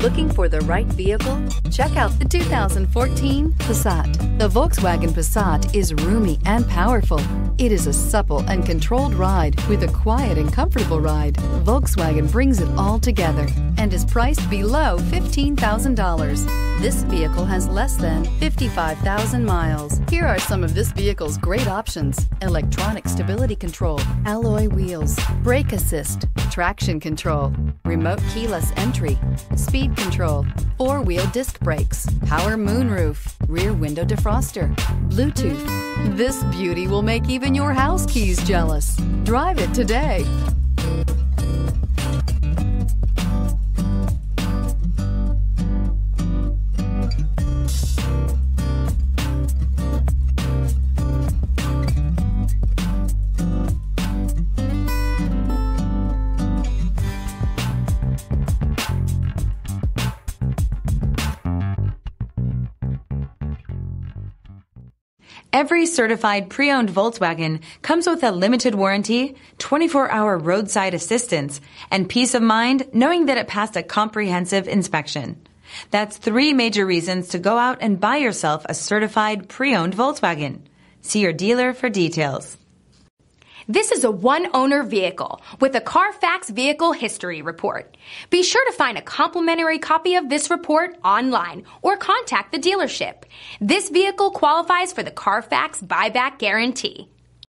Looking for the right vehicle? Check out the 2014 Passat. The Volkswagen Passat is roomy and powerful. It is a supple and controlled ride with a quiet and comfortable ride. Volkswagen brings it all together and is priced below $15,000. This vehicle has less than 55,000 miles. Here are some of this vehicle's great options: electronic stability control, alloy wheels, brake assist, traction control, remote keyless entry, speed control, four-wheel disc brakes, power moonroof, rear window defroster, Bluetooth. This beauty will make even your house keys jealous. Drive it today. Every certified pre-owned Volkswagen comes with a limited warranty, 24-hour roadside assistance, and peace of mind knowing that it passed a comprehensive inspection. That's 3 major reasons to go out and buy yourself a certified pre-owned Volkswagen. See your dealer for details. This is a one-owner vehicle with a CARFAX Vehicle History Report. Be sure to find a complimentary copy of this report online or contact the dealership. This vehicle qualifies for the CARFAX Buyback Guarantee.